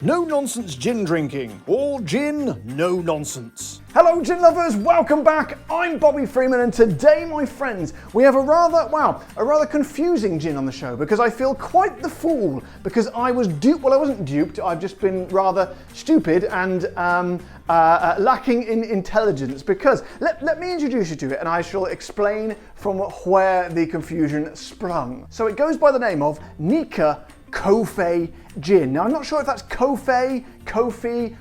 No nonsense gin drinking. All gin, no nonsense. Hello gin lovers, welcome back. I'm Bobby Freeman and today, my friends, we have a rather confusing gin on the show because I feel quite the fool because I was duped. Well, I wasn't duped, I've just been rather stupid and lacking in intelligence because let me introduce you to it and I shall explain from where the confusion sprung. So it goes by the name of Nikka Coffey gin. Now I'm not sure if that's Coffey,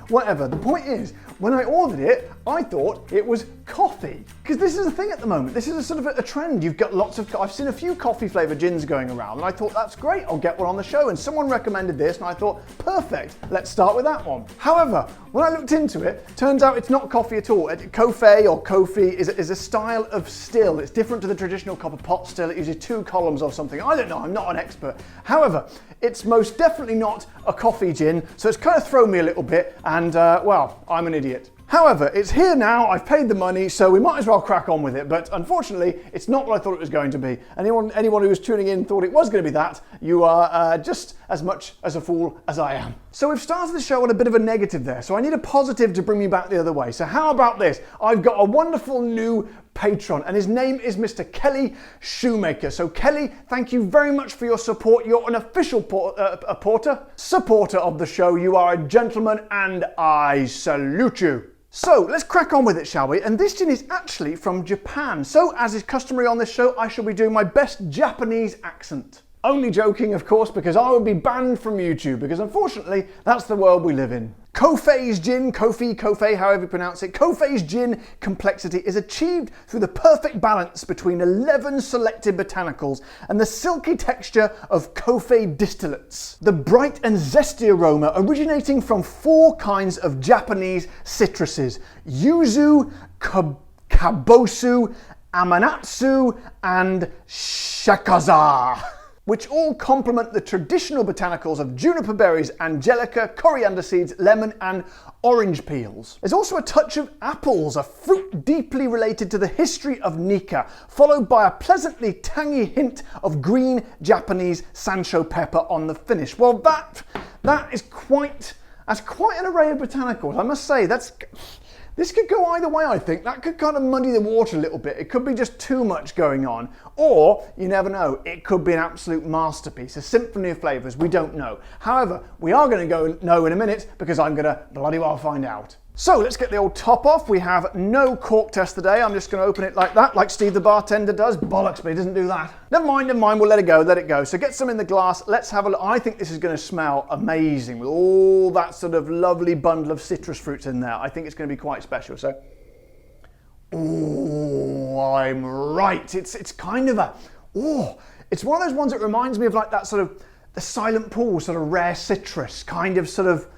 whatever. The point is, when I ordered it, I thought it was coffee. Because this is a thing at the moment. This is a sort of a trend. You've got lots of, I've seen a few coffee flavoured gins going around and I thought that's great, I'll get one on the show. And someone recommended this and I thought, perfect, let's start with that one. However, when I looked into it, turns out it's not coffee at all. Coffey or Coffey is a style of still. It's different to the traditional copper pot still. It uses 2 columns or something. I don't know, I'm not an expert. However, it's most definitely not a coffee gin, so it's kind of thrown me a little bit and, well, I'm an idiot. However, it's here now, I've paid the money, so we might as well crack on with it, but unfortunately, it's not what I thought it was going to be. Anyone who was tuning in thought it was going to be that, you are just as much as a fool as I am. So we've started the show on a bit of a negative there, so I need a positive to bring me back the other way. So how about this? I've got a wonderful new patron, and his name is Mr. Kelly Shoemaker. So Kelly, thank you very much for your support. You're an official supporter of the show. You are a gentleman, and I salute you. So let's crack on with it, shall we? And this gin is actually from Japan. So as is customary on this show, I shall be doing my best Japanese accent. Only joking, of course, because I would be banned from YouTube, because unfortunately, that's the world we live in. Coffey's gin, Coffey, however you pronounce it, Coffey's gin complexity is achieved through the perfect balance between 11 selected botanicals and the silky texture of Coffey distillates. The bright and zesty aroma originating from 4 kinds of Japanese citruses: yuzu, kabosu, amanatsu, and shakaza, which all complement the traditional botanicals of juniper berries, angelica, coriander seeds, lemon, and orange peels. There's also a touch of apples, a fruit deeply related to the history of Nikka, followed by a pleasantly tangy hint of green Japanese Sancho pepper on the finish. Well, that's quite an array of botanicals. I must say, this could go either way, I think. That could kind of muddy the water a little bit. It could be just too much going on. Or, you never know, it could be an absolute masterpiece, a symphony of flavours, we don't know. However, we are going to know in a minute because I'm going to bloody well find out. So let's get the old top off. We have no cork test today. I'm just going to open it like that, like Steve the bartender does. Bollocks, but he doesn't do that. Never mind, we'll let it go. So get some in the glass. Let's have a look. I think this is going to smell amazing with all that sort of lovely bundle of citrus fruits in there. I think it's going to be quite special. So, oh, I'm right. It's kind of it's one of those ones that reminds me of like that sort of the silent pool, sort of rare citrus, kind of sort of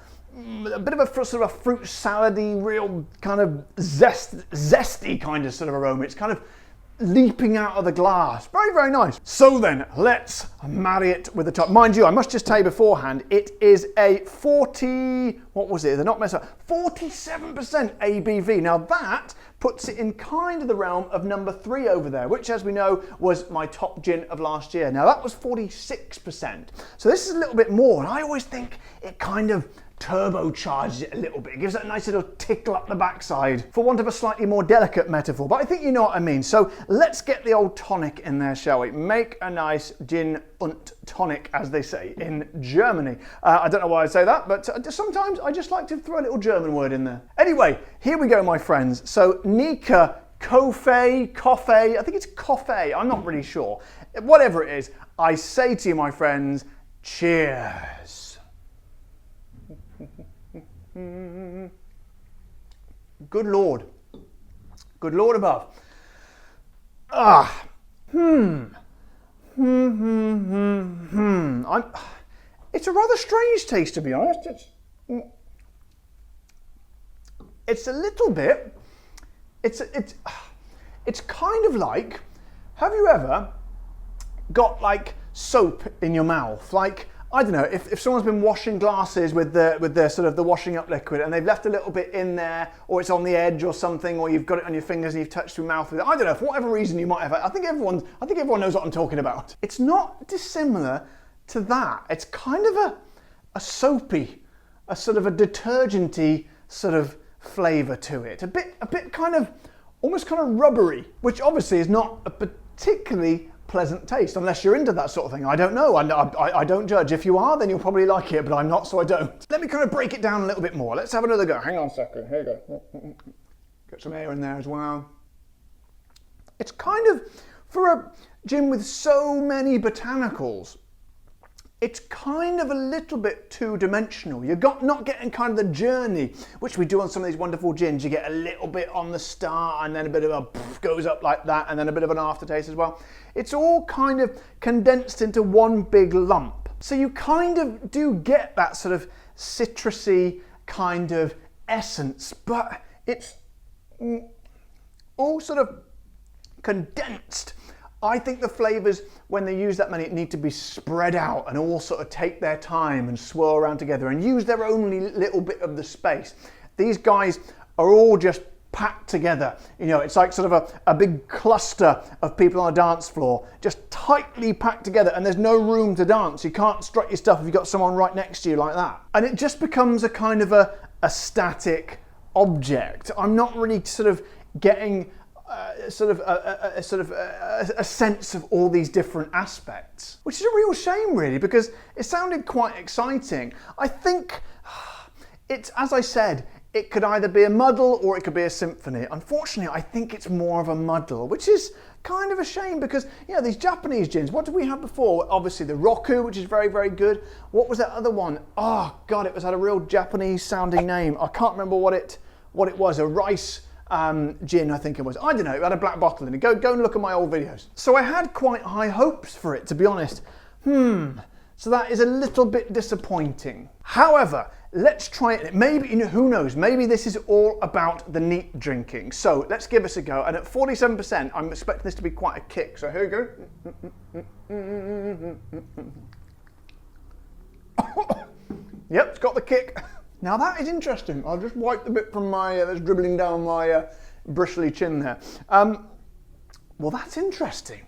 a bit of a sort of a fruit salady, real kind of zesty kind of sort of aroma. It's kind of leaping out of the glass. Very, very nice. So then, let's marry it with the top. Mind you, I must just tell you beforehand, it is a 47% ABV. Now that puts it in kind of the realm of number 3 over there, which as we know was my top gin of last year. Now that was 46%. So this is a little bit more, and I always think it kind of turbocharges it a little bit. It gives it a nice little tickle up the backside, for want of a slightly more delicate metaphor, but I think you know what I mean. So let's get the old tonic in there, shall we? Make a nice gin und tonic, as they say in Germany. I don't know why I say that, but sometimes I just like to throw a little German word in there. Anyway, here we go, my friends. So Nikka Coffey, I think it's Coffey, I'm not really sure. Whatever it is, I say to you, my friends, cheers. Good Lord above. It's a rather strange taste, to be honest. It's a little bit. It's kind of like. Have you ever got like soap in your mouth? Like, I don't know, if someone's been washing glasses with the sort of the washing up liquid and they've left a little bit in there, or it's on the edge or something, or you've got it on your fingers and you've touched your mouth with it. I don't know, for whatever reason you might have. I think everyone knows what I'm talking about. It's not dissimilar to that. It's kind of a soapy a sort of a detergent-y sort of flavour to it. A bit kind of, almost kind of rubbery, which obviously is not a particularly pleasant taste, unless you're into that sort of thing. I don't know, I don't judge. If you are, then you'll probably like it, but I'm not, so I don't. Let me kind of break it down a little bit more. Let's have another go. Hang on a second, here you go. Get some air in there as well. It's kind of, for a gin with so many botanicals, it's kind of a little bit two-dimensional. You're not getting kind of the journey, which we do on some of these wonderful gins. You get a little bit on the start and then a bit of a goes up like that and then a bit of an aftertaste as well. It's all kind of condensed into one big lump. So you kind of do get that sort of citrusy kind of essence, but it's all sort of condensed. I think the flavours, when they use that many, need to be spread out and all sort of take their time and swirl around together and use their only little bit of the space. These guys are all just packed together. You know, it's like sort of a big cluster of people on a dance floor, just tightly packed together, and there's no room to dance. You can't strut your stuff if you've got someone right next to you like that. And it just becomes a kind of a static object. I'm not really sort of getting a sense of all these different aspects, which is a real shame really, because it sounded quite exciting. I think it's, as I said, it could either be a muddle or it could be a symphony. Unfortunately, I think it's more of a muddle, which is kind of a shame because, you know, these Japanese gins, what did we have before? Obviously the Roku, which is very, very good. What was that other one? Oh God, it had a real Japanese sounding name. I can't remember what it was, a rice gin, I think it was. I don't know, it had a black bottle in it. Go and look at my old videos. So I had quite high hopes for it, to be honest. So that is a little bit disappointing. However, let's try it. Maybe, you know, who knows, maybe this is all about the neat drinking. So let's give this a go. And at 47%, I'm expecting this to be quite a kick. So here we go. Yep, it's got the kick. Now that is interesting. I'll just wipe the bit from my, that's dribbling down my bristly chin there. Well, that's interesting.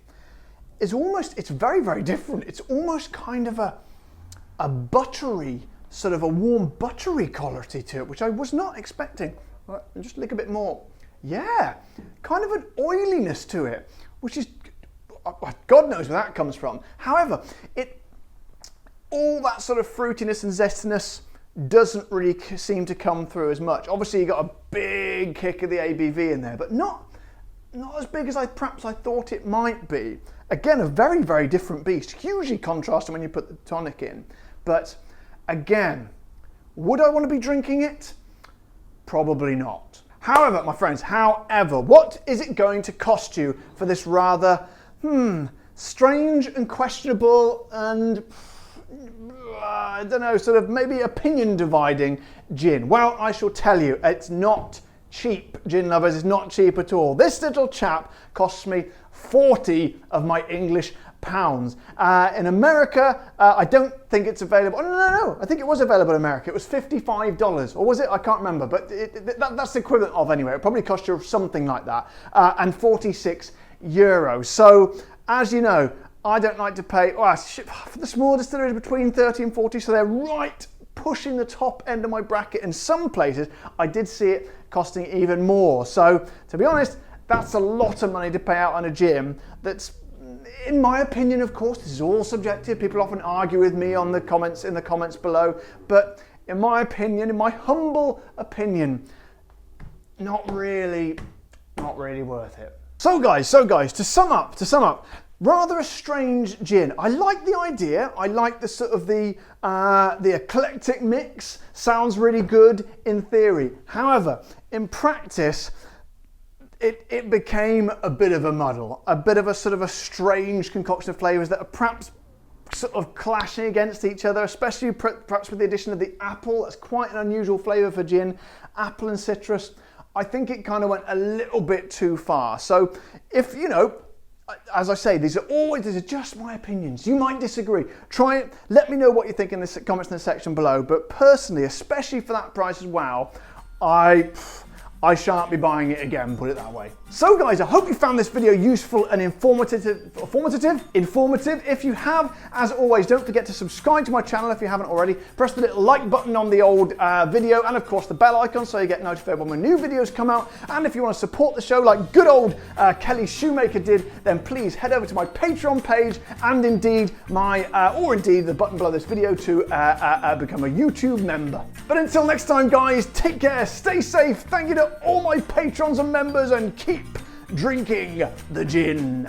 It's very, very different. It's almost kind of a buttery, sort of a warm buttery quality to it, which I was not expecting. Just lick a bit more. Yeah, kind of an oiliness to it, which is, God knows where that comes from. However, all that sort of fruitiness and zestiness doesn't really seem to come through as much. Obviously you got a big kick of the ABV in there, but not as big as perhaps I thought it might be. Again, a very, very different beast, hugely contrasting when you put the tonic in. But again, would I want to be drinking it? Probably not. However, my friends, what is it going to cost you for this rather, strange and questionable and I don't know, sort of maybe opinion dividing gin? Well, I shall tell you, it's not cheap, gin lovers. It's not cheap at all. This little chap costs me 40 of my English pounds. In America, I don't think it's available. Oh, no, I think it was available in America. It was $55, or was it? I can't remember, but that's the equivalent of anyway. It probably cost you something like that, and 46 euros. So, as you know, I don't like to pay, for the small distilleries between 30 and 40, so they're right pushing the top end of my bracket. In some places, I did see it costing even more. So, to be honest, that's a lot of money to pay out on a gin that's, in my opinion, of course, this is all subjective. People often argue with me in the comments below, but in my opinion, in my humble opinion, not really worth it. So guys, to sum up, rather a strange gin. I like the idea. I like the sort of the eclectic mix. Sounds really good in theory. However, in practice, it became a bit of a muddle, a bit of a sort of a strange concoction of flavours that are perhaps sort of clashing against each other, especially perhaps with the addition of the apple. That's quite an unusual flavour for gin. Apple and citrus. I think it kind of went a little bit too far. So if, you know, as I say, these are just my opinions. You might disagree. Try it. Let me know what you think in the comments in the section below. But personally, especially for that price as well, I I shan't be buying it again, put it that way. So guys, I hope you found this video useful and informative. If you have, as always, don't forget to subscribe to my channel if you haven't already. Press the little like button on the old video, and of course the bell icon so you get notified when my new videos come out. And if you want to support the show like good old Kelly Shoemaker did, then please head over to my Patreon page and indeed the button below this video to become a YouTube member. But until next time guys, take care, stay safe, thank you to all my patrons and members, and keep drinking the gin.